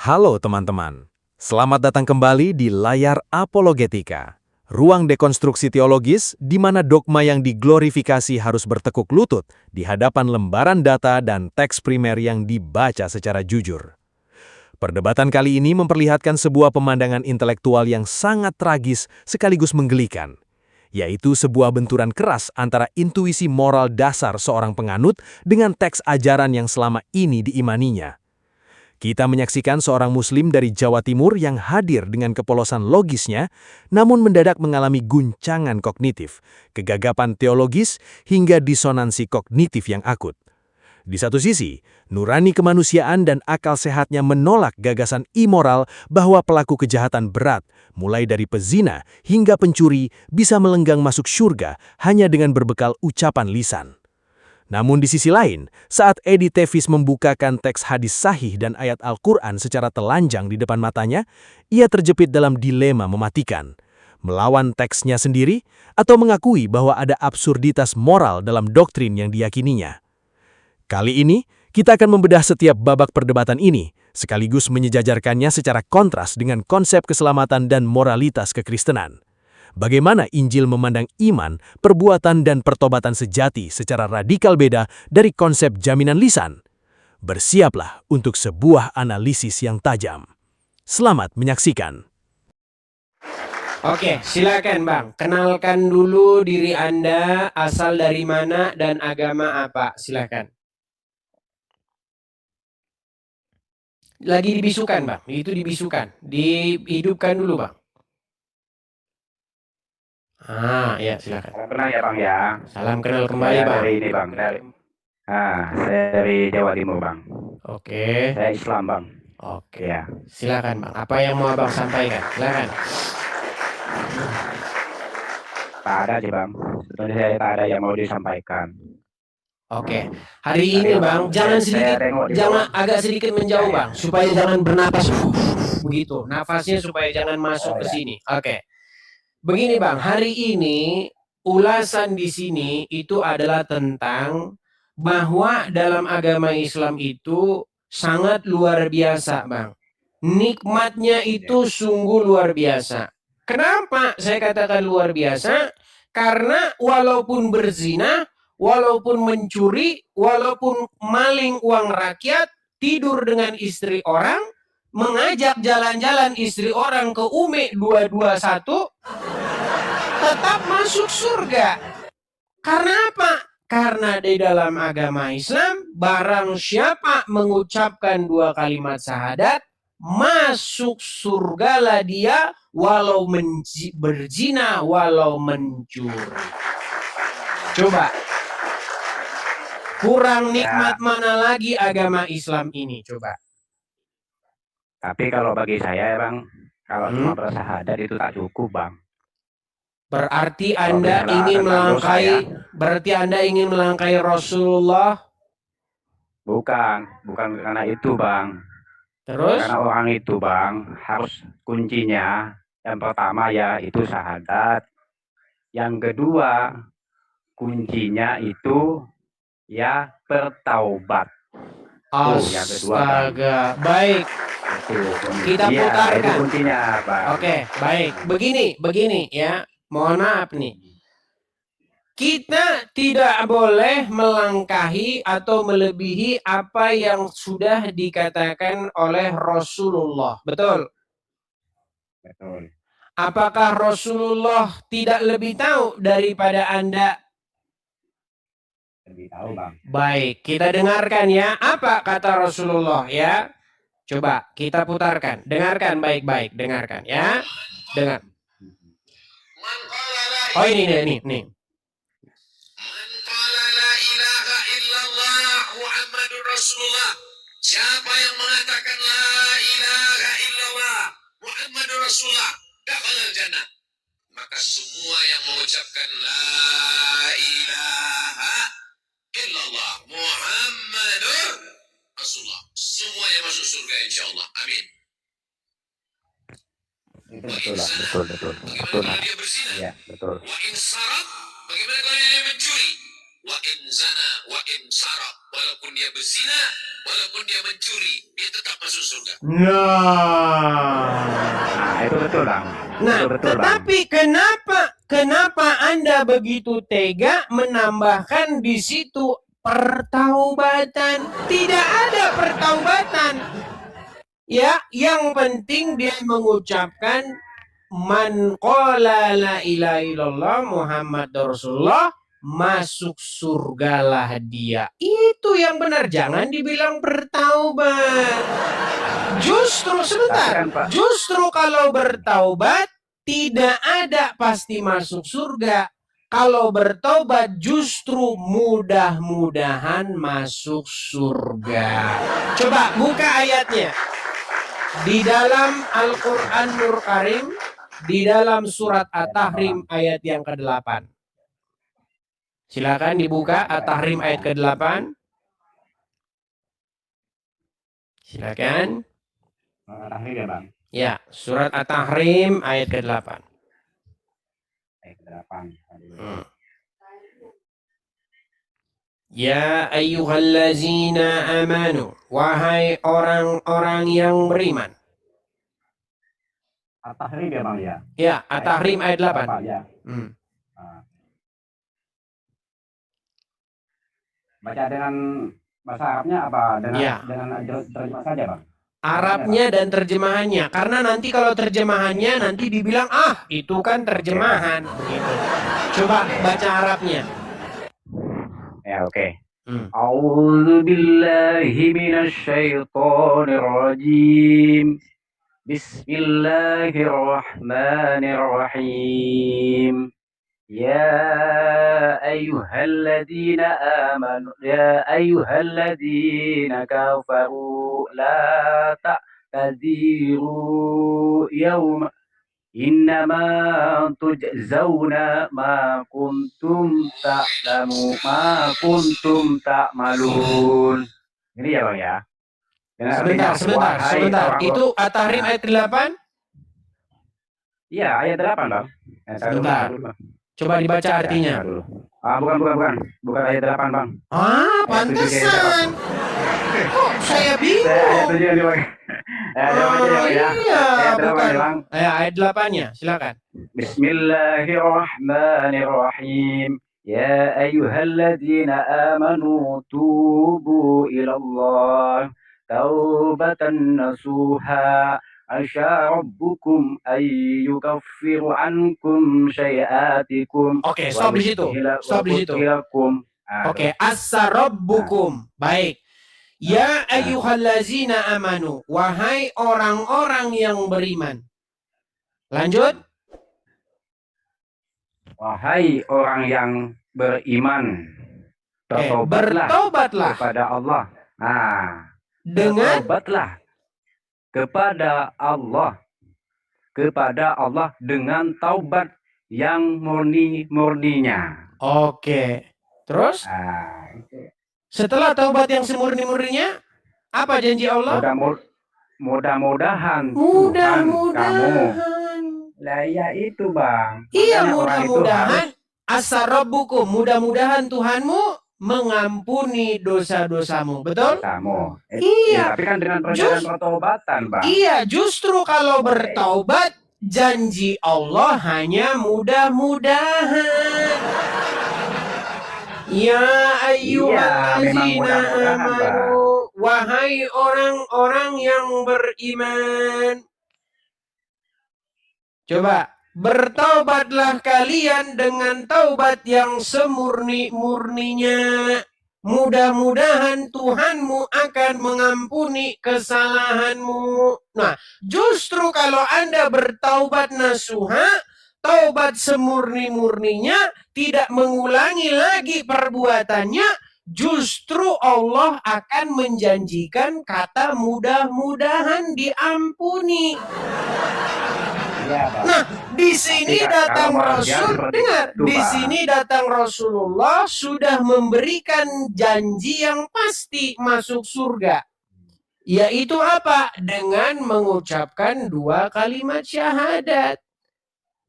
Halo teman-teman, selamat datang kembali di Layar Apologetika, ruang dekonstruksi teologis di mana dogma yang diglorifikasi harus bertekuk lutut di hadapan lembaran data dan teks primer yang dibaca secara jujur. Perdebatan kali ini memperlihatkan sebuah pemandangan intelektual yang sangat tragis sekaligus menggelikan, yaitu sebuah benturan keras antara intuisi moral dasar seorang penganut dengan teks ajaran yang selama ini diimaninya. Kita menyaksikan seorang Muslim dari Jawa Timur yang hadir dengan kepolosan logisnya, namun mendadak mengalami guncangan kognitif, kegagapan teologis, hingga disonansi kognitif yang akut. Di satu sisi, nurani kemanusiaan dan akal sehatnya menolak gagasan immoral bahwa pelaku kejahatan berat, mulai dari pezina hingga pencuri, bisa melenggang masuk syurga hanya dengan berbekal ucapan lisan. Namun di sisi lain, saat Edi Tevis membukakan teks hadis sahih dan ayat Al-Quran secara telanjang di depan matanya, ia terjepit dalam dilema mematikan. Melawan teksnya sendiri, atau mengakui bahwa ada absurditas moral dalam doktrin yang diyakininya. Kali ini, kita akan membedah setiap babak perdebatan ini, sekaligus menyejajarkannya secara kontras dengan konsep keselamatan dan moralitas kekristenan. Bagaimana Injil memandang iman, perbuatan, dan pertobatan sejati secara radikal beda dari konsep jaminan lisan? Bersiaplah untuk sebuah analisis yang tajam. Selamat menyaksikan. Oke, silakan Bang. Kenalkan dulu diri Anda, asal dari mana dan agama apa. Silakan. Lagi dibisukan Bang, itu dibisukan. Dihidupkan dulu Bang. Ya silakan. Salam kenal ya Bang ya. Salam kenal kembali Saya Bang. dari ini Bang, saya dari Jawa Timur Bang. Oke. Saya Islam Bang. Oke. Ya. Silakan Bang. Apa yang mau Abang sampaikan? Silakan. Tak ada sih Bang. Sebetulnya saya tak ada yang mau disampaikan. Oke. Hari ini Bang, jangan agak sedikit menjauh Bang, supaya jangan bernapas begitu. Nafasnya supaya jangan masuk ke sini. Oke. Begini Bang, hari ini ulasan di sini itu adalah tentang bahwa dalam agama Islam itu sangat luar biasa Bang. Nikmatnya itu sungguh luar biasa. Kenapa saya katakan luar biasa? Karena walaupun berzina, walaupun mencuri, walaupun maling uang rakyat, tidur dengan istri orang, mengajak jalan-jalan istri orang ke UME 221, tetap masuk surga. Karena apa? Karena di dalam agama Islam, barang siapa mengucapkan 2 kalimat syahadat, masuk surgalah dia walau berzina, walau mencuri. Coba. Kurang nikmat mana lagi agama Islam ini, coba. Tapi kalau bagi saya ya Bang, kalau cuma bersyahadat itu tak cukup Bang. Berarti Anda ingin melangkahi Rasulullah? Bukan karena itu Bang. Terus? Karena orang itu Bang, harus kuncinya yang pertama ya itu syahadat. Yang kedua, kuncinya itu ya bertaubat. Astaga, baik. Kita putarkan. Itu kuncinya, Pak. Oke, baik. Begini ya. Mohon maaf nih. Kita tidak boleh melangkahi atau melebihi apa yang sudah dikatakan oleh Rasulullah. Betul? Betul. Apakah Rasulullah tidak lebih tahu daripada Anda? Lebih tahu, Bang. Baik, kita dengarkan ya. Apa kata Rasulullah ya? Coba kita putarkan. Dengarkan baik-baik. Dengarkan ya. Dengar. Oh ini. Rasulullah. Siapa yang mengatakan la ilaha illallah Muhammadur Rasulullah dakhala jannah. Maka semua yang mengucapkan la ilaha illallah Muhammadur Rasulullah semua yang masuk surga insyaallah. Amin. Betul. Bagaimana dia berzina? Ya, betul. Wa in sarab, bagaimana kalau dia mencuri? Wa in zana wa in sarab, walaupun dia berzina walaupun dia mencuri, dia tetap masuk surga. Nah, itu betul, Bang. Nah, Itu betul, Bang. tetapi kenapa Anda begitu tega menambahkan di situ pertaubatan? Tidak ada pertaubatan. Ya, yang penting dia mengucapkan man qala la ilaha illallah Muhammadur Rasulullah, masuk surgalah dia. Itu yang benar, jangan dibilang bertaubat. Justru sebentar, Tapi kan, Pak, justru kalau bertaubat tidak ada pasti masuk surga. Kalau bertobat justru mudah-mudahan masuk surga. Coba buka ayatnya. Di dalam Al-Quran Nur Karim, di dalam surat At-Tahrim ayat yang ke-8. Silakan dibuka At-Tahrim ayat ke-8. Silakan. Tahrim ya, Bang. Ya, surat At-Tahrim ayat ke-8. Ayat 8. Ya ayyuhallazina amanu, wahai orang-orang yang beriman. Tahrim ya, Bang, ya. Ya, At-Tahrim ayat 8. Ya. Baca dengan bahasa Arabnya apa? Dengan terjemah saja, Bang? Arabnya dan terjemahannya. Karena nanti kalau terjemahannya nanti dibilang, itu kan terjemahan. Begitu. Coba baca Arabnya. Ya, oke. A'udzu billahi minasy syaithanir rajim. Bismillahirrahmanirrahim. Ya ayyuhalladzina amanu, ya ayyuhalladzina kafaru la ta'tadiru yawma innama tujzauna ma kuntum ta'malun. Ini ya, Bang, ya. Sebentar. Itu At-Tahrim ayat 8? Iya, ayat 8, Bang. Sebentar. Coba dibaca artinya. Bukan ayat 8, Bang. Pantesan. Kok saya bingung? Iya, bukan. Ayat 8-nya, silakan. Bismillahirrahmanirrahim. Ya ayyuhalladzina amanu tubu ilallah taubatan nasuha asya rabbukum ayyukaffiru ankum syai'atikum. Oke, stop di situ. Oke, asa rabbukum. Baik. Ya ayyuhallazina amanu, wahai orang-orang yang beriman. Lanjut. Wahai orang yang beriman, bertobatlah kepada Allah. Bertobatlah kepada Allah dengan taubat yang murni-murninya. Oke. Terus? Setelah taubat yang semurni-murninya, apa janji Allah? Mudah-mudahan Tuhan kamu. Lah ya itu, Bang. Iya, mudah-mudahan asa rabbukum, mudah-mudahan Tuhanmu mengampuni dosa-dosamu. Betul? Iya. Tapi kan dengan pertobatan, Bang. Iya, justru kalau bertaubat janji Allah hanya mudah-mudahan. Ya ayyuhallazina amanu, wahai orang-orang yang beriman. Coba, bertaubatlah kalian dengan taubat yang semurni-murninya. Mudah-mudahan Tuhanmu akan mengampuni kesalahanmu. Nah, justru kalau Anda bertaubat nasuha, taubat semurni-murninya, tidak mengulangi lagi perbuatannya, justru Allah akan menjanjikan kata mudah-mudahan diampuni. Nah, di sini datang Rasul, dengar, di sini datang Rasulullah sudah memberikan janji yang pasti masuk surga. Yaitu apa? Dengan mengucapkan 2 kalimat syahadat.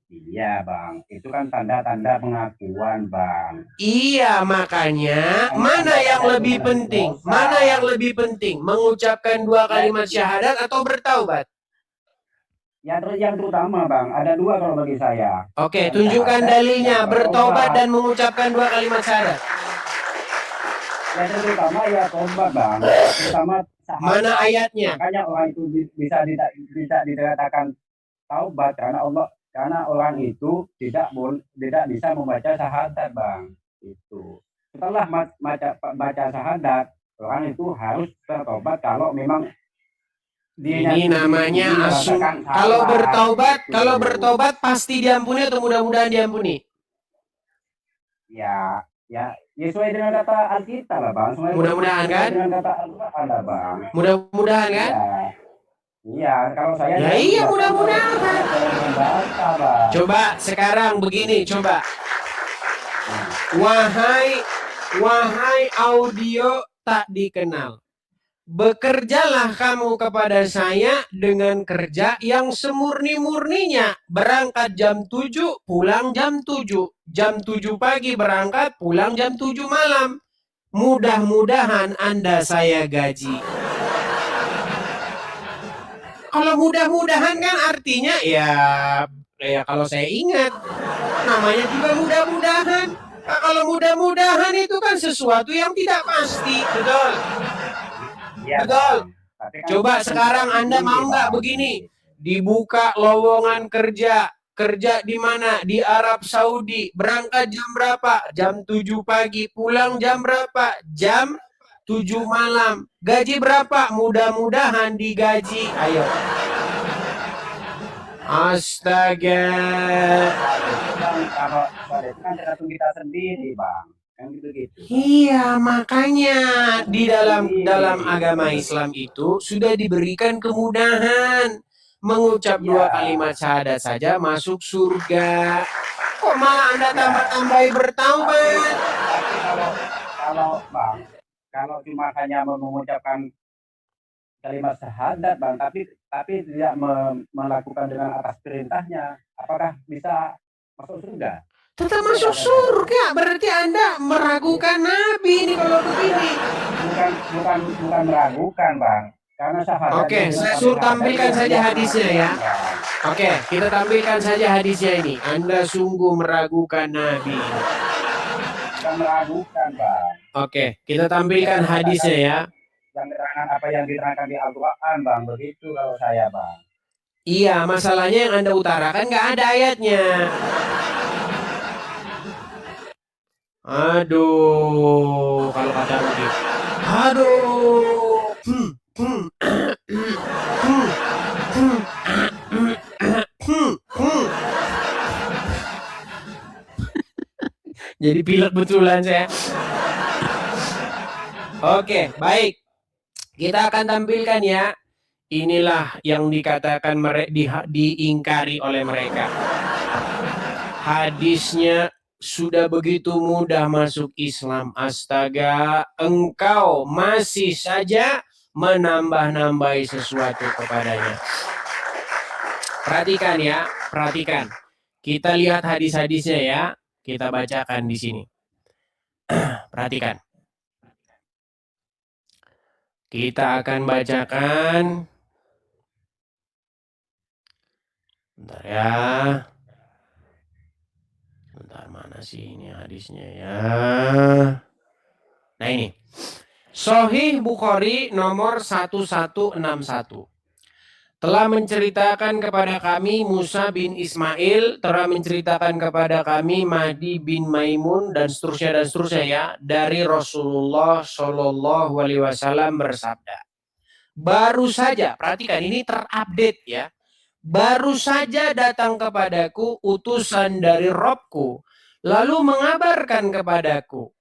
Iya bang, itu kan tanda-tanda pengakuan bang. Iya, makanya mana yang lebih penting? Mana yang lebih penting? Mengucapkan 2 kalimat syahadat atau bertaubat? Yang terutama bang, ada 2 kalau bagi saya. Oke, tunjukkan dalilnya, bertobat dan mengucapkan 2 kalimat syahadat. Yang terutama ya tobat bang, terutama syahadat. Mana ayatnya? Makanya orang itu bisa dikatakan taubat karena orang itu tidak bisa membaca syahadat bang. Itu setelah baca syahadat, orang itu harus bertobat kalau memang ini namanya asum. Kalau bertobat pasti diampuni atau mudah-mudahan diampuni? Ya sesuai dengan kata Alkitab lah bang. Mudah-mudahan kan? Dengan kata Alkitab lah bang. Mudah-mudahan kan? Iya, kalau saya. Ya iya mudah-mudahan. Coba sekarang begini, coba. Wahai audio tak dikenal. Bekerjalah kamu kepada saya dengan kerja yang semurni-murninya. Berangkat jam 7, pulang jam 7. Jam 7 pagi berangkat, pulang jam 7 malam. Mudah-mudahan Anda saya gaji. Kalau mudah-mudahan kan artinya ya kalau saya ingat. Namanya juga mudah-mudahan. Nah, kalau mudah-mudahan itu kan sesuatu yang tidak pasti. Betul? Ya, betul. Coba sekarang Anda mau nggak begini? Dibuka lowongan kerja. Kerja di mana? Di Arab Saudi. Berangkat jam berapa? Jam 7 pagi. Pulang jam berapa? Jam 7 malam. Gaji berapa? Mudah-mudahan digaji. Ayo. Astaga. Kalau itu kan tergantung kita sendiri bang. Iya, makanya di dalam agama Islam itu sudah diberikan kemudahan. Mengucap 2 kalimat syahadat saja masuk surga. Kok malah Anda tambah-tambahi bertaubat? Kalau cuma hanya mengucapkan kalimat syahadat bang, tapi tidak melakukan dengan atas perintahnya, apakah bisa masuk surga? Tetap masuk surga, berarti Anda meragukan Nabi ini kalau begini. Bukan meragukan bang, karena syahadat. Oke, saya suruh tampilkan saja hadisnya ya. Oke, kita tampilkan saja hadisnya ini. Anda sungguh meragukan Nabi. Bukan meragukan bang. Oke, kita tampilkan hadisnya ya. Apa yang diterangkan di Al-Quran bang, begitu kalau saya bang. Iya, masalahnya yang Anda utarakan nggak ada ayatnya. Aduh, kalau kata begitu. Aduh. Jadi pilek betulan saya. Oke, baik. Kita akan tampilkan ya. Inilah yang dikatakan diingkari oleh mereka. Hadisnya sudah begitu mudah masuk Islam. Astaga, engkau masih saja menambah-nambahi sesuatu kepadanya. Perhatikan ya, perhatikan. Kita lihat hadis-hadisnya ya. Kita bacakan di sini. Perhatikan. Kita akan bacakan. Bentar ya. Bentar, mana sih ini hadisnya ya? Nah ini. Sahih Bukhari nomor 1161. Telah menceritakan kepada kami Musa bin Ismail, telah menceritakan kepada kami Mahdi bin Maimun dan seterusnya ya, dari Rasulullah Shallallahu Alaihi Wasallam bersabda. Baru saja, perhatikan ini terupdate ya. Baru saja datang kepadaku utusan dari Robku, lalu mengabarkan kepadaku.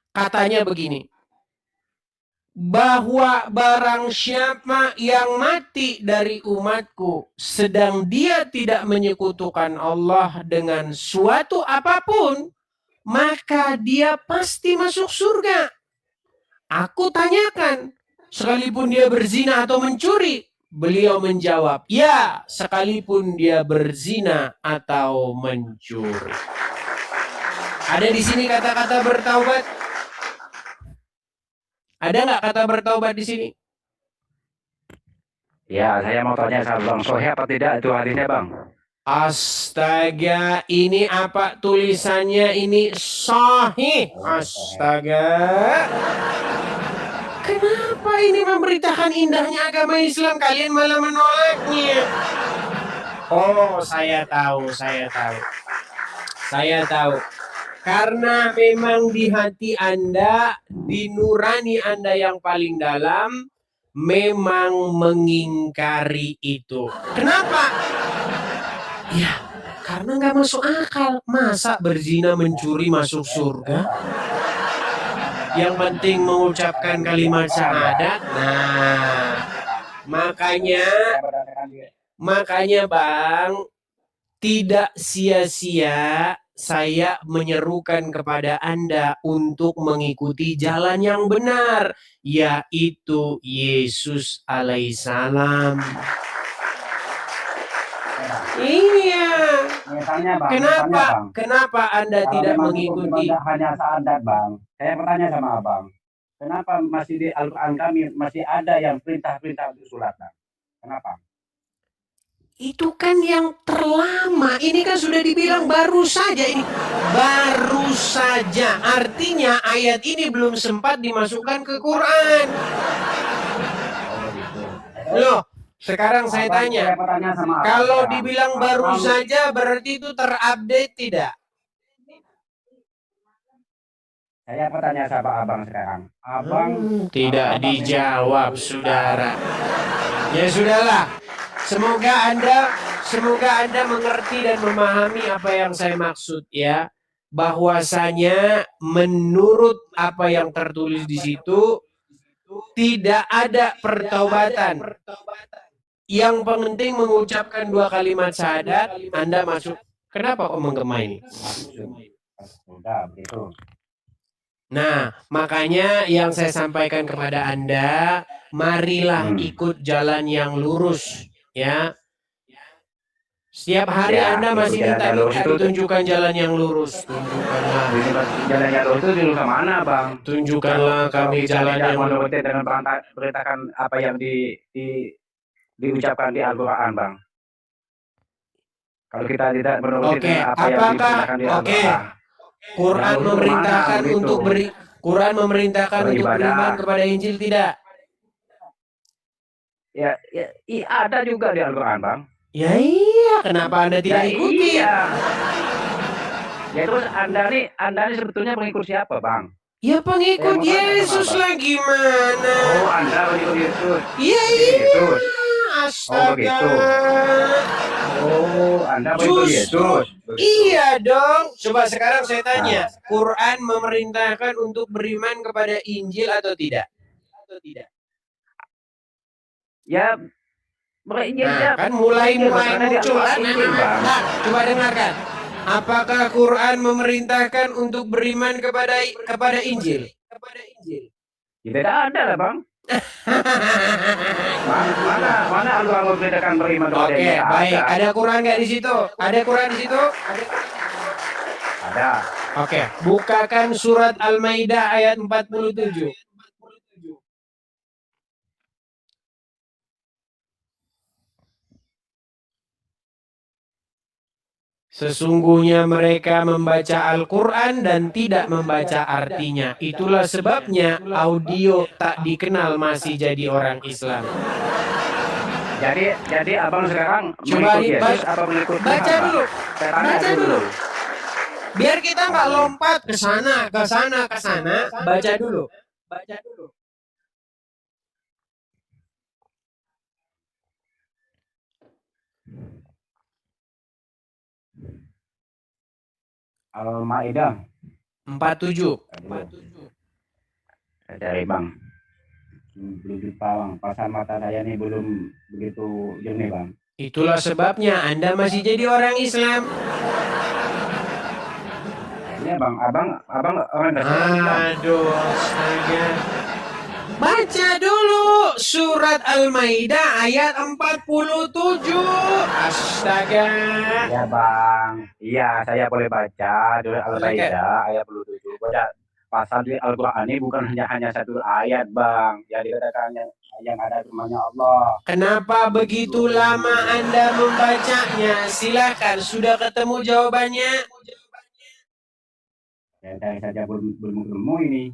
Katanya begini, bahwa barang siapa yang mati dari umatku, sedang dia tidak menyekutukan Allah dengan suatu apapun, maka dia pasti masuk surga. Aku tanyakan, sekalipun dia berzina atau mencuri, Beliau menjawab, ya, sekalipun dia berzina atau mencuri. Ada di sini kata-kata bertaubat? Ada nggak kata bertaubat di sini? Ya, saya mau tanya sama Bang, sahih apa tidak itu hadisnya, Bang? Astaga, ini apa tulisannya ini sahih? Astaga. Kenapa ini memberitakan indahnya agama Islam, kalian malah menolaknya? Oh, saya tahu. Saya tahu. Karena memang di hati Anda, di nurani Anda yang paling dalam, memang mengingkari itu. Kenapa? Ya, karena nggak masuk akal. Masa berzina mencuri masuk surga? Yang penting mengucapkan kalimat syahadat. Nah, makanya Bang, tidak sia-sia saya menyerukan kepada Anda untuk mengikuti jalan yang benar, yaitu Yesus alaihissalam. Iya. Kenapa Anda tidak mengikuti? Hanya syahadat, Bang. Saya bertanya sama Abang, kenapa masih di Al-Quran kami masih ada yang perintah-perintah untuk sholat, Bang? Kenapa? Itu kan yang terlama. Ini kan sudah dibilang baru saja ini. Baru saja. Artinya ayat ini belum sempat dimasukkan ke Quran. Loh, sekarang saya tanya. Kalau dibilang baru saja berarti itu terupdate tidak? Saya bertanya sama Abang sekarang. Abang tidak dijawab, saudara. Ya sudahlah. Semoga Anda mengerti dan memahami apa yang saya maksud ya. Bahwasanya menurut apa yang tertulis di situ tidak ada pertaubatan. Yang penting mengucapkan 2 kalimat syahadat, Anda masuk. Kenapa kok menggema ini? Sudah begitu. Nah, makanya yang saya sampaikan kepada Anda, marilah ikut jalan yang lurus, ya. Setiap hari Ya, Anda masih minta tunjukkan jalan yang lurus. Tunjukkanlah. Jalan yang lurus itu di mana, Bang? Tunjukkanlah kami jalan yang lurus. Dengan beritakan apa yang diucapkan di Al-Quran, Bang. Kalau kita tidak menuruti apa yang diucapkan di Al-Quran. Quran memerintahkan untuk beriman kepada Injil tidak? Ya, ada juga di Al-Quran, Bang. Ya iya, kenapa Anda tidak ikuti? Iya. Ya terus Anda nih sebetulnya pengikut siapa, Bang? Ya pengikut Yesus lah gimana? Oh, Anda pengikut Yesus. Iya iya. Astaga. Oh, begitu. Oh, Anda pengikut Yesus. Iya dong. Coba sekarang saya tanya, Quran memerintahkan untuk beriman kepada Injil atau tidak? Ya, nah, kan mulai muncul. Nah, coba dengarkan. Apakah Quran memerintahkan untuk beriman kepada Injil? Tidak ada lah, Bang. mana Al-Quran membedakan beriman kepada Injil? Oke, baik. Ada Quran nggak di situ? Ada Quran di situ? Ada. Oke, bukakan surat Al-Maidah ayat 47. Sesungguhnya mereka membaca Al-Quran dan tidak membaca artinya. Itulah sebabnya audio tak dikenal masih jadi orang Islam. Jadi abang sekarang coba Yesus apa mengikut baca dulu. Baca dulu. Biar kita nggak lompat ke sana, ke sana, ke sana. Baca dulu. Al-Maidah 47. Dari Bang. Belum dipawang, pasang mata saya ini belum begitu jernih, Bang. Itulah sebabnya Anda masih jadi orang Islam. Ini Bang, abang orang dasar. Aduh, astaga. Baca dulu surat Al-Maidah ayat 47. Astaga. Ya Bang, iya saya boleh baca surat Al-Maidah ayat 47. Baca pasal di Al-Quran ini bukan hanya satu ayat Bang, yang dikatakan yang ada firman-Nya Allah. Kenapa begitu lama Anda membacanya? Silakan, sudah ketemu jawabannya? Saya saja belum ketemu ini.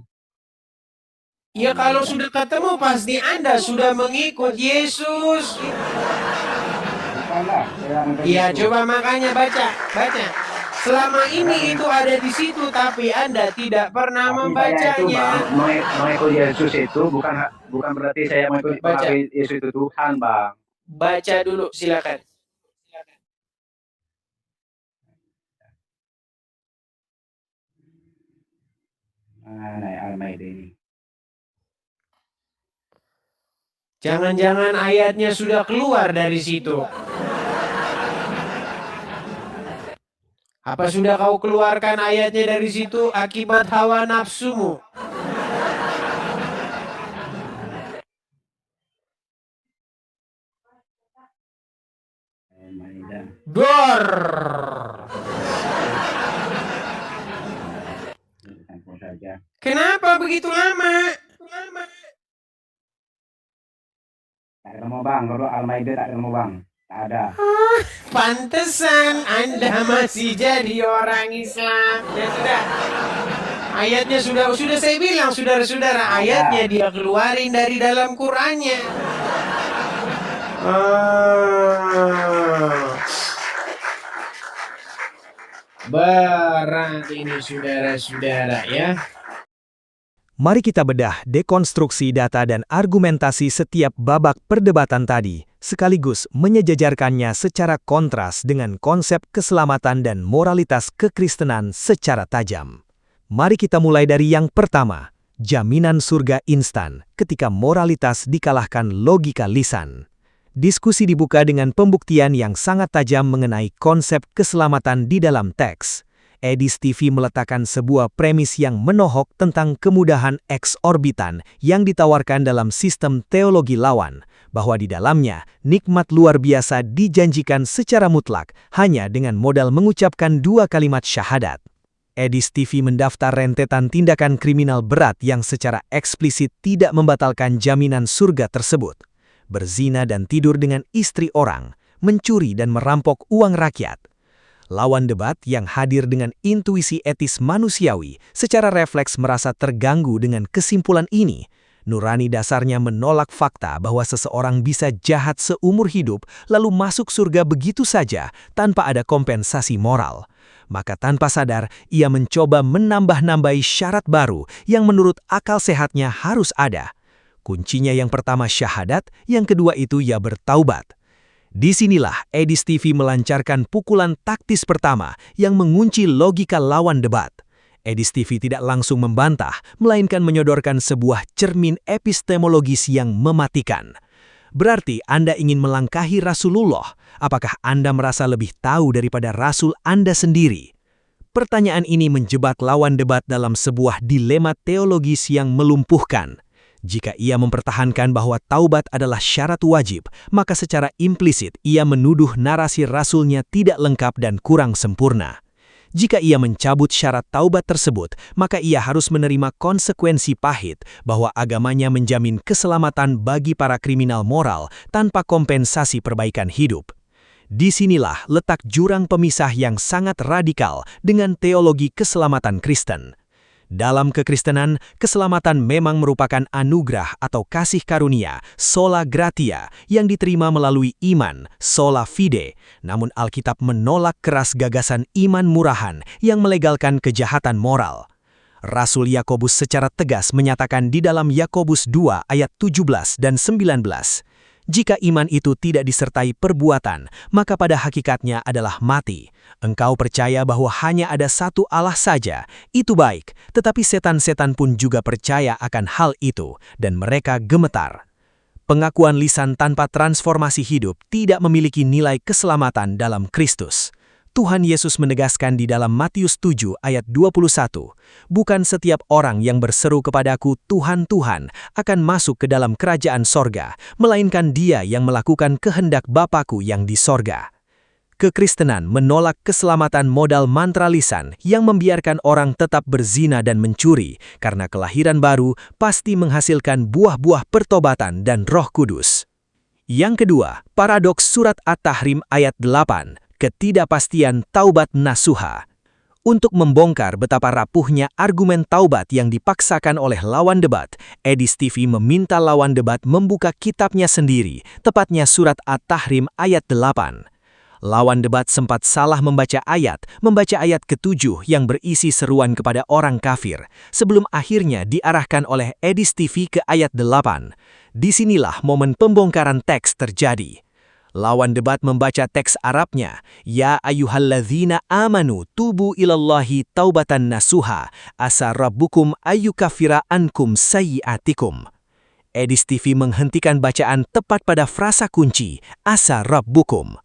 Ya kalau sudah ketemu pasti Anda sudah mengikut Yesus. Bukanlah, saya mengikut Iya, itu. coba makanya baca. Selama ini itu ada di situ tapi Anda tidak pernah Tapi saya itu membacanya. Bang, mengikut Yesus itu bukan berarti saya mengikut Baca. Yesus itu Tuhan Bang. Baca dulu, silakan. Mana ya Al-Maidah ini? Jangan-jangan ayatnya sudah keluar dari situ. Apa sudah kau keluarkan ayatnya dari situ akibat hawa nafsumu? Al-Maidah. Dor. Telepon saja. Kenapa begitu lama? Tak ketemu Bang, kalau Al-Maidah tak ketemu Bang. Tak ada. Pantesan Anda masih jadi orang Islam. Ya sudah. Ayatnya sudah saya bilang saudara-saudara, ayatnya dia keluarin dari dalam Qur'annya. Berat ini saudara-saudara ya. Mari kita bedah dekonstruksi data dan argumentasi setiap babak perdebatan tadi, sekaligus menyejajarkannya secara kontras dengan konsep keselamatan dan moralitas kekristenan secara tajam. Mari kita mulai dari yang pertama, jaminan surga instan ketika moralitas dikalahkan logika lisan. Diskusi dibuka dengan pembuktian yang sangat tajam mengenai konsep keselamatan di dalam teks. Edis TV meletakkan sebuah premis yang menohok tentang kemudahan eksorbitan yang ditawarkan dalam sistem teologi lawan, bahwa di dalamnya nikmat luar biasa dijanjikan secara mutlak hanya dengan modal mengucapkan 2 kalimat syahadat. Edis TV mendaftar rentetan tindakan kriminal berat yang secara eksplisit tidak membatalkan jaminan surga tersebut. Berzina dan tidur dengan istri orang, mencuri dan merampok uang rakyat. Lawan debat yang hadir dengan intuisi etis manusiawi secara refleks merasa terganggu dengan kesimpulan ini. Nurani dasarnya menolak fakta bahwa seseorang bisa jahat seumur hidup lalu masuk surga begitu saja tanpa ada kompensasi moral. Maka tanpa sadar, ia mencoba menambah-nambahi syarat baru yang menurut akal sehatnya harus ada. Kuncinya yang pertama syahadat, yang kedua itu ia bertaubat. Disinilah Edis TV melancarkan pukulan taktis pertama yang mengunci logika lawan debat. Edis TV tidak langsung membantah, melainkan menyodorkan sebuah cermin epistemologis yang mematikan. Berarti Anda ingin melangkahi Rasulullah, apakah Anda merasa lebih tahu daripada Rasul Anda sendiri? Pertanyaan ini menjebak lawan debat dalam sebuah dilema teologis yang melumpuhkan. Jika ia mempertahankan bahwa taubat adalah syarat wajib, maka secara implisit ia menuduh narasi Rasulnya tidak lengkap dan kurang sempurna. Jika ia mencabut syarat taubat tersebut, maka ia harus menerima konsekuensi pahit bahwa agamanya menjamin keselamatan bagi para kriminal moral tanpa kompensasi perbaikan hidup. Disinilah letak jurang pemisah yang sangat radikal dengan teologi keselamatan Kristen. Dalam kekristenan, keselamatan memang merupakan anugerah atau kasih karunia, sola gratia, yang diterima melalui iman, sola fide. Namun Alkitab menolak keras gagasan iman murahan yang melegalkan kejahatan moral. Rasul Yakobus secara tegas menyatakan di dalam Yakobus 2 ayat 17 dan 19, jika iman itu tidak disertai perbuatan, maka pada hakikatnya adalah mati. Engkau percaya bahwa hanya ada satu Allah saja, itu baik, tetapi setan-setan pun juga percaya akan hal itu, dan mereka gemetar. Pengakuan lisan tanpa transformasi hidup tidak memiliki nilai keselamatan dalam Kristus. Tuhan Yesus menegaskan di dalam Matius 7 ayat 21, "Bukan setiap orang yang berseru kepadaku, Tuhan, Tuhan, akan masuk ke dalam kerajaan sorga, melainkan dia yang melakukan kehendak Bapa-Ku yang di sorga." Kekristenan menolak keselamatan modal mantra lisan yang membiarkan orang tetap berzina dan mencuri, karena kelahiran baru pasti menghasilkan buah-buah pertobatan dan Roh Kudus. Yang kedua, paradoks surat At-Tahrim ayat 8, ketidakpastian taubat nasuha. Untuk membongkar betapa rapuhnya argumen taubat yang dipaksakan oleh lawan debat, Edis TV meminta lawan debat membuka kitabnya sendiri, tepatnya surat At-Tahrim ayat 8. Lawan debat sempat salah membaca ayat ke-7 yang berisi seruan kepada orang kafir, sebelum akhirnya diarahkan oleh Edis TV ke ayat 8. Disinilah momen pembongkaran teks terjadi. Lawan debat membaca teks Arabnya, "Ya ayyuhalladzina amanu tubu ilallahi taubatan nasuha, asa rabbukum ayyukafira ankum sayyiatikum." Edis TV menghentikan bacaan tepat pada frasa kunci, "asa rabbukum."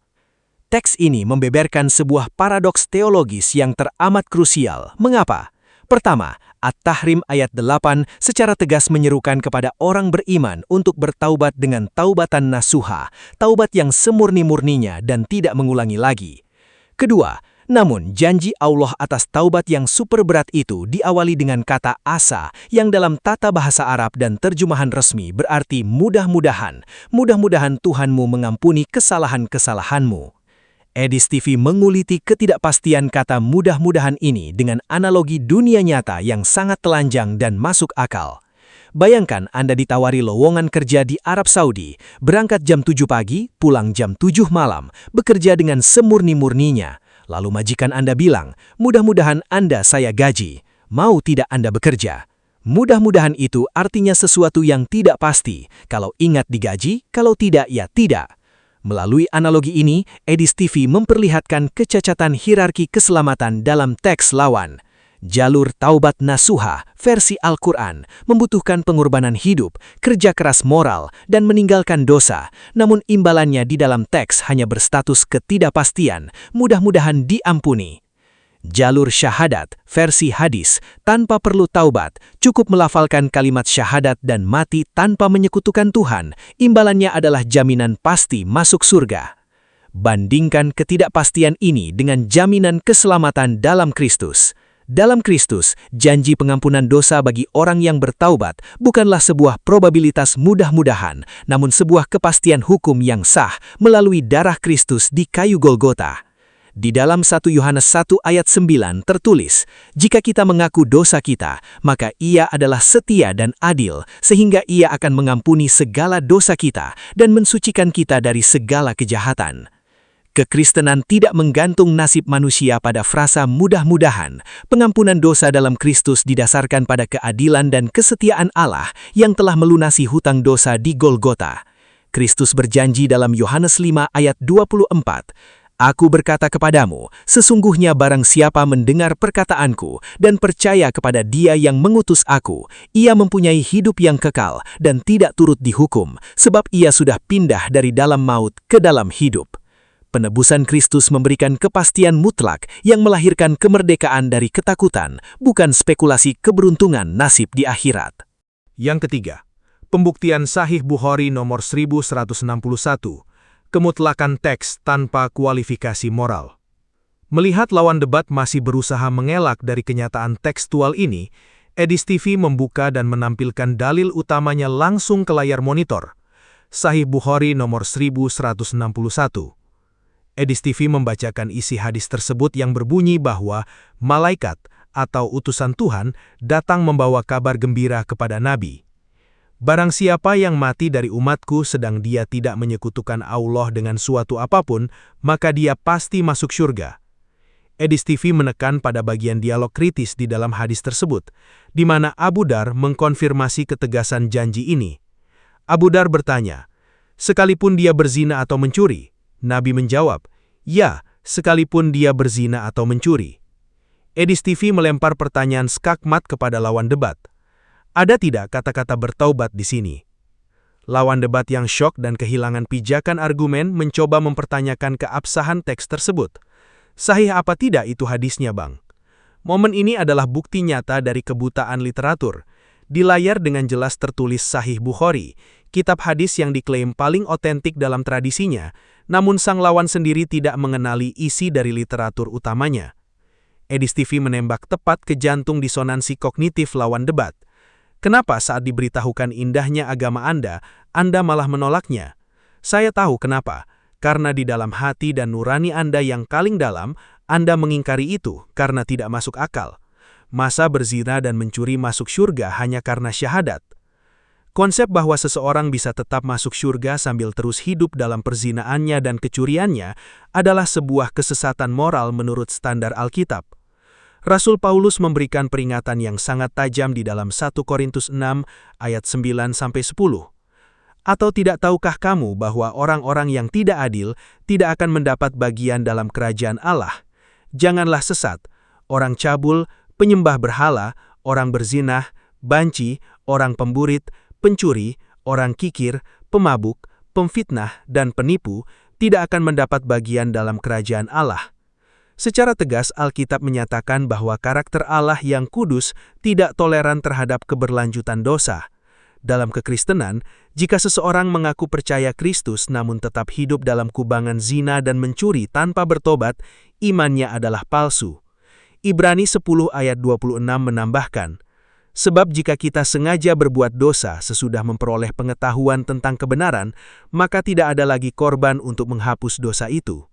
Teks ini membeberkan sebuah paradoks teologis yang teramat krusial. Mengapa? Pertama, At-Tahrim ayat 8 secara tegas menyerukan kepada orang beriman untuk bertaubat dengan taubatan nasuha, taubat yang semurni-murninya dan tidak mengulangi lagi. Kedua, namun janji Allah atas taubat yang super berat itu diawali dengan kata asa yang dalam tata bahasa Arab dan terjemahan resmi berarti mudah-mudahan. Mudah-mudahan Tuhanmu mengampuni kesalahan-kesalahanmu. Edis TV menguliti ketidakpastian kata mudah-mudahan ini dengan analogi dunia nyata yang sangat telanjang dan masuk akal. Bayangkan Anda ditawari lowongan kerja di Arab Saudi, berangkat jam 7 pagi, pulang jam 7 malam, bekerja dengan semurni-murninya. Lalu majikan Anda bilang, "Mudah-mudahan Anda saya gaji. Mau tidak Anda bekerja?" Mudah-mudahan itu artinya sesuatu yang tidak pasti. Kalau ingat digaji, kalau tidak ya tidak. Melalui analogi ini, Edis TV memperlihatkan kecacatan hierarki keselamatan dalam teks lawan. Jalur taubat nasuha versi Al-Quran membutuhkan pengorbanan hidup, kerja keras moral, dan meninggalkan dosa, namun imbalannya di dalam teks hanya berstatus ketidakpastian, mudah-mudahan diampuni. Jalur syahadat versi hadis tanpa perlu taubat, cukup melafalkan kalimat syahadat dan mati tanpa menyekutukan Tuhan, imbalannya adalah jaminan pasti masuk surga. Bandingkan ketidakpastian ini dengan jaminan keselamatan dalam Kristus. Dalam Kristus, janji pengampunan dosa bagi orang yang bertaubat bukanlah sebuah probabilitas mudah-mudahan, namun sebuah kepastian hukum yang sah melalui darah Kristus di kayu Golgota. Di dalam 1 Yohanes 1 ayat 9 tertulis, "Jika kita mengaku dosa kita, maka Ia adalah setia dan adil, sehingga Ia akan mengampuni segala dosa kita dan mensucikan kita dari segala kejahatan." Kekristenan tidak menggantung nasib manusia pada frasa mudah-mudahan. Pengampunan dosa dalam Kristus didasarkan pada keadilan dan kesetiaan Allah yang telah melunasi hutang dosa di Golgota. Kristus berjanji dalam Yohanes 5 ayat 24, "Aku berkata kepadamu, sesungguhnya barang siapa mendengar perkataanku dan percaya kepada Dia yang mengutus aku, ia mempunyai hidup yang kekal dan tidak turut dihukum, sebab ia sudah pindah dari dalam maut ke dalam hidup." Penebusan Kristus memberikan kepastian mutlak yang melahirkan kemerdekaan dari ketakutan, bukan spekulasi keberuntungan nasib di akhirat. Yang ketiga, pembuktian Sahih Bukhari nomor 1161. Kemutlakan teks tanpa kualifikasi moral. Melihat lawan debat masih berusaha mengelak dari kenyataan tekstual ini, Edis TV membuka dan menampilkan dalil utamanya langsung ke layar monitor. Sahih Bukhari nomor 1161. Edis TV membacakan isi hadis tersebut yang berbunyi bahwa malaikat atau utusan Tuhan datang membawa kabar gembira kepada Nabi. "Barang siapa yang mati dari umatku sedang dia tidak menyekutukan Allah dengan suatu apapun, maka dia pasti masuk surga." Edis TV menekan pada bagian dialog kritis di dalam hadis tersebut, di mana Abu Dar mengkonfirmasi ketegasan janji ini. Abu Dar bertanya, "Sekalipun dia berzina atau mencuri?" Nabi menjawab, "Ya, sekalipun dia berzina atau mencuri." Edis TV melempar pertanyaan skakmat kepada lawan debat. Ada tidak kata-kata bertaubat di sini? Lawan debat yang syok dan kehilangan pijakan argumen mencoba mempertanyakan keabsahan teks tersebut. Sahih apa tidak itu hadisnya, Bang? Momen ini adalah bukti nyata dari kebutaan literatur. Di layar dengan jelas tertulis Sahih Bukhari, kitab hadis yang diklaim paling otentik dalam tradisinya, namun sang lawan sendiri tidak mengenali isi dari literatur utamanya. Edis TV menembak tepat ke jantung disonansi kognitif lawan debat. Kenapa saat diberitahukan indahnya agama Anda malah menolaknya? Saya tahu kenapa. Karena di dalam hati dan nurani Anda yang paling dalam, Anda mengingkari itu karena tidak masuk akal. Masa berzina dan mencuri masuk syurga hanya karena syahadat. Konsep bahwa seseorang bisa tetap masuk syurga sambil terus hidup dalam perzinaannya dan kecuriannya adalah sebuah kesesatan moral menurut standar Alkitab. Rasul Paulus memberikan peringatan yang sangat tajam di dalam 1 Korintus 6 ayat 9-10. Atau tidak tahukah kamu bahwa orang-orang yang tidak adil tidak akan mendapat bagian dalam kerajaan Allah? Janganlah sesat, orang cabul, penyembah berhala, orang berzinah, banci, orang pemburit, pencuri, orang kikir, pemabuk, pemfitnah, dan penipu tidak akan mendapat bagian dalam kerajaan Allah. Secara tegas Alkitab menyatakan bahwa karakter Allah yang kudus tidak toleran terhadap keberlanjutan dosa. Dalam kekristenan, jika seseorang mengaku percaya Kristus namun tetap hidup dalam kubangan zina dan mencuri tanpa bertobat, imannya adalah palsu. Ibrani 10 ayat 26 menambahkan, sebab jika kita sengaja berbuat dosa sesudah memperoleh pengetahuan tentang kebenaran, maka tidak ada lagi korban untuk menghapus dosa itu.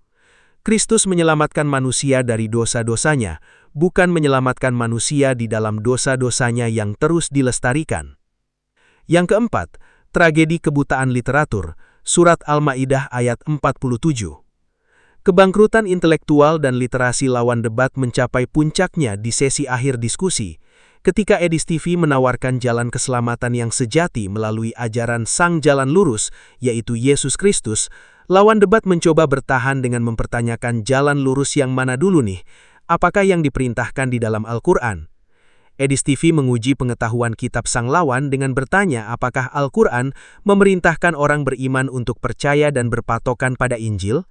Kristus menyelamatkan manusia dari dosa-dosanya, bukan menyelamatkan manusia di dalam dosa-dosanya yang terus dilestarikan. Yang keempat, tragedi kebutaan literatur, Surat Al-Maidah ayat 47. Kebangkrutan intelektual dan literasi lawan debat mencapai puncaknya di sesi akhir diskusi, ketika Edis TV menawarkan jalan keselamatan yang sejati melalui ajaran Sang Jalan Lurus, yaitu Yesus Kristus. Lawan debat mencoba bertahan dengan mempertanyakan jalan lurus yang mana dulu nih, apakah yang diperintahkan di dalam Al-Quran? Edis TV menguji pengetahuan kitab sang lawan dengan bertanya apakah Al-Quran memerintahkan orang beriman untuk percaya dan berpatokan pada Injil?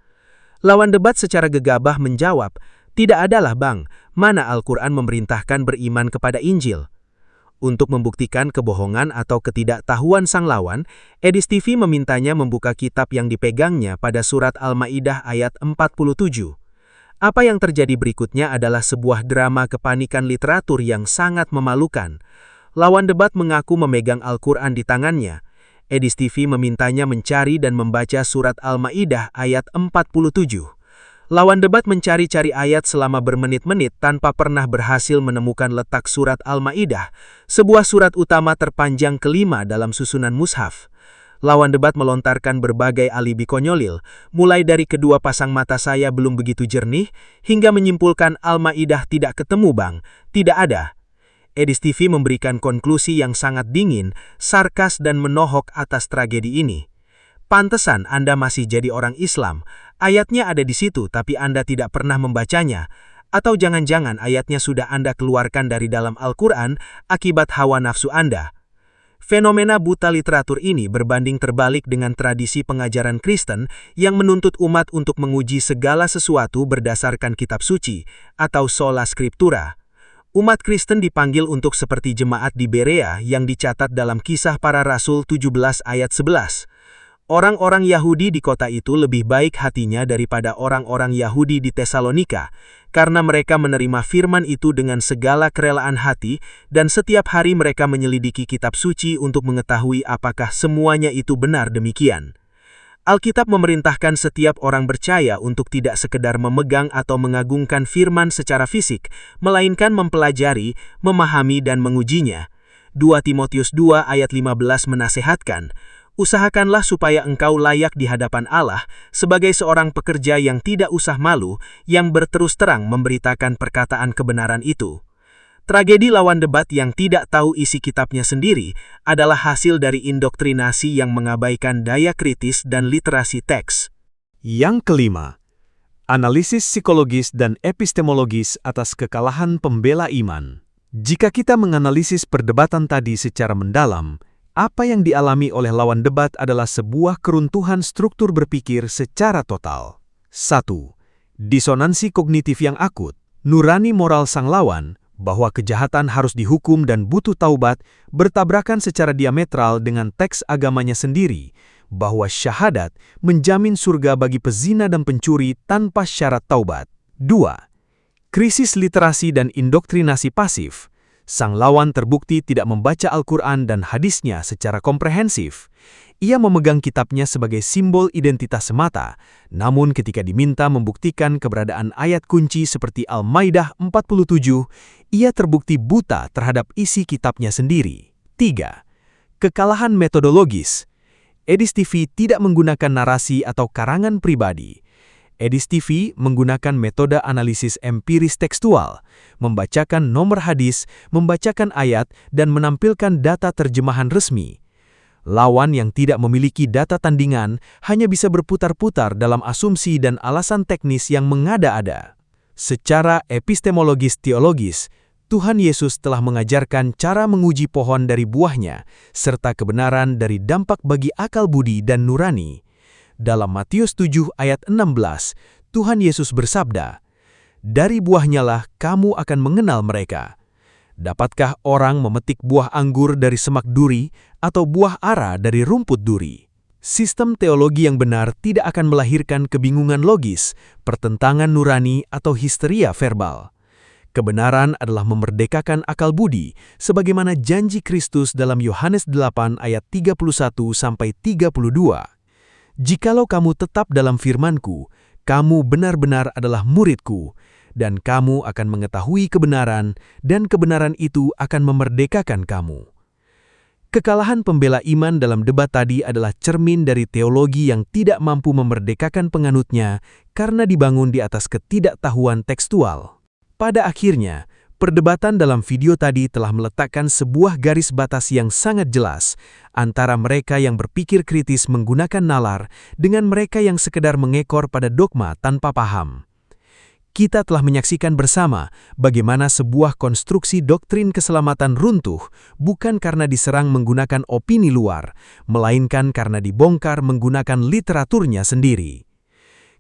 Lawan debat secara gegabah menjawab, tidak adalah Bang, mana Al-Quran memerintahkan beriman kepada Injil. Untuk membuktikan kebohongan atau ketidaktahuan sang lawan, Edis TV memintanya membuka kitab yang dipegangnya pada surat Al-Maidah ayat 47. Apa yang terjadi berikutnya adalah sebuah drama kepanikan literatur yang sangat memalukan. Lawan debat mengaku memegang Al-Quran di tangannya. Edis TV memintanya mencari dan membaca surat Al-Maidah ayat 47. Lawan debat mencari-cari ayat selama bermenit-menit tanpa pernah berhasil menemukan letak surat Al-Maidah, sebuah surat utama terpanjang kelima dalam susunan mushaf. Lawan debat melontarkan berbagai alibi konyolil, mulai dari kedua pasang mata saya belum begitu jernih, hingga menyimpulkan Al-Maidah tidak ketemu Bang, tidak ada. Edis TV memberikan konklusi yang sangat dingin, sarkas dan menohok atas tragedi ini. Pantesan Anda masih jadi orang Islam, ayatnya ada di situ tapi Anda tidak pernah membacanya, atau jangan-jangan ayatnya sudah Anda keluarkan dari dalam Al-Quran akibat hawa nafsu Anda. Fenomena buta literatur ini berbanding terbalik dengan tradisi pengajaran Kristen yang menuntut umat untuk menguji segala sesuatu berdasarkan kitab suci atau sola scriptura. Umat Kristen dipanggil untuk seperti jemaat di Berea yang dicatat dalam Kisah Para Rasul 17 ayat 11. Orang-orang Yahudi di kota itu lebih baik hatinya daripada orang-orang Yahudi di Tesalonika, karena mereka menerima firman itu dengan segala kerelaan hati, dan setiap hari mereka menyelidiki kitab suci untuk mengetahui apakah semuanya itu benar demikian. Alkitab memerintahkan setiap orang percaya untuk tidak sekedar memegang atau mengagungkan firman secara fisik, melainkan mempelajari, memahami dan mengujinya. 2 Timotius 2 ayat 15 menasehatkan, usahakanlah supaya engkau layak di hadapan Allah sebagai seorang pekerja yang tidak usah malu, yang berterus terang memberitakan perkataan kebenaran itu. Tragedi lawan debat yang tidak tahu isi kitabnya sendiri adalah hasil dari indoktrinasi yang mengabaikan daya kritis dan literasi teks. Yang kelima, analisis psikologis dan epistemologis atas kekalahan pembela iman. Jika kita menganalisis perdebatan tadi secara mendalam, apa yang dialami oleh lawan debat adalah sebuah keruntuhan struktur berpikir secara total. 1. Disonansi kognitif yang akut, nurani moral sang lawan, bahwa kejahatan harus dihukum dan butuh taubat, bertabrakan secara diametral dengan teks agamanya sendiri, bahwa syahadat menjamin surga bagi pezina dan pencuri tanpa syarat taubat. 2. Krisis literasi dan indoktrinasi pasif. Sang lawan terbukti tidak membaca Al-Quran dan hadisnya secara komprehensif. Ia memegang kitabnya sebagai simbol identitas semata, namun ketika diminta membuktikan keberadaan ayat kunci seperti Al-Maidah 47, ia terbukti buta terhadap isi kitabnya sendiri. 3. Kekalahan metodologis. Edis TV tidak menggunakan narasi atau karangan pribadi. Edis TV menggunakan metode analisis empiris tekstual, membacakan nomor hadis, membacakan ayat, dan menampilkan data terjemahan resmi. Lawan yang tidak memiliki data tandingan hanya bisa berputar-putar dalam asumsi dan alasan teknis yang mengada-ada. Secara epistemologis-teologis, Tuhan Yesus telah mengajarkan cara menguji pohon dari buahnya, serta kebenaran dari dampak bagi akal budi dan nurani. Dalam Matius 7 ayat 16, Tuhan Yesus bersabda, "Dari buahnya lah kamu akan mengenal mereka. Dapatkah orang memetik buah anggur dari semak duri atau buah ara dari rumput duri?" Sistem teologi yang benar tidak akan melahirkan kebingungan logis, pertentangan nurani, atau histeria verbal. Kebenaran adalah memerdekakan akal budi, sebagaimana janji Kristus dalam Yohanes 8 ayat 31-32. "Jikalau kamu tetap dalam firman-Ku, kamu benar-benar adalah murid-Ku, dan kamu akan mengetahui kebenaran, dan kebenaran itu akan memerdekakan kamu." Kekalahan pembela iman dalam debat tadi adalah cermin dari teologi yang tidak mampu memerdekakan penganutnya karena dibangun di atas ketidaktahuan tekstual. Pada akhirnya, perdebatan dalam video tadi telah meletakkan sebuah garis batas yang sangat jelas antara mereka yang berpikir kritis menggunakan nalar dengan mereka yang sekedar mengekor pada dogma tanpa paham. Kita telah menyaksikan bersama bagaimana sebuah konstruksi doktrin keselamatan runtuh bukan karena diserang menggunakan opini luar, melainkan karena dibongkar menggunakan literaturnya sendiri.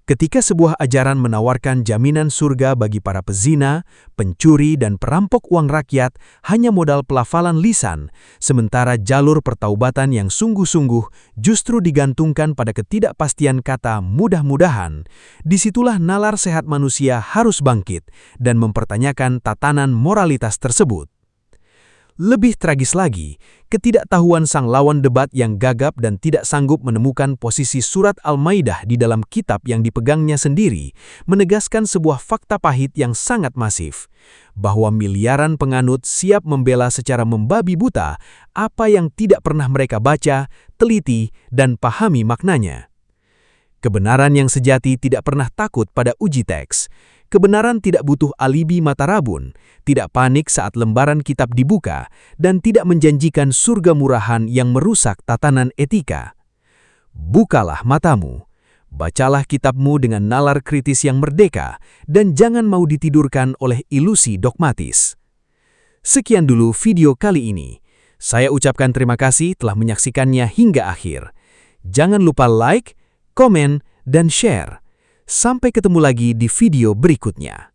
Ketika sebuah ajaran menawarkan jaminan surga bagi para pezina, pencuri, dan perampok uang rakyat hanya modal pelafalan lisan, sementara jalur pertaubatan yang sungguh-sungguh justru digantungkan pada ketidakpastian kata mudah-mudahan, disitulah nalar sehat manusia harus bangkit dan mempertanyakan tatanan moralitas tersebut. Lebih tragis lagi, ketidaktahuan sang lawan debat yang gagap dan tidak sanggup menemukan posisi surat Al-Maidah di dalam kitab yang dipegangnya sendiri, menegaskan sebuah fakta pahit yang sangat masif, bahwa miliaran penganut siap membela secara membabi buta apa yang tidak pernah mereka baca, teliti, dan pahami maknanya. Kebenaran yang sejati tidak pernah takut pada uji teks. Kebenaran tidak butuh alibi mata rabun, tidak panik saat lembaran kitab dibuka, dan tidak menjanjikan surga murahan yang merusak tatanan etika. Bukalah matamu, bacalah kitabmu dengan nalar kritis yang merdeka, dan jangan mau ditidurkan oleh ilusi dogmatis. Sekian dulu video kali ini. Saya ucapkan terima kasih telah menyaksikannya hingga akhir. Jangan lupa like, komen, dan share. Sampai ketemu lagi di video berikutnya.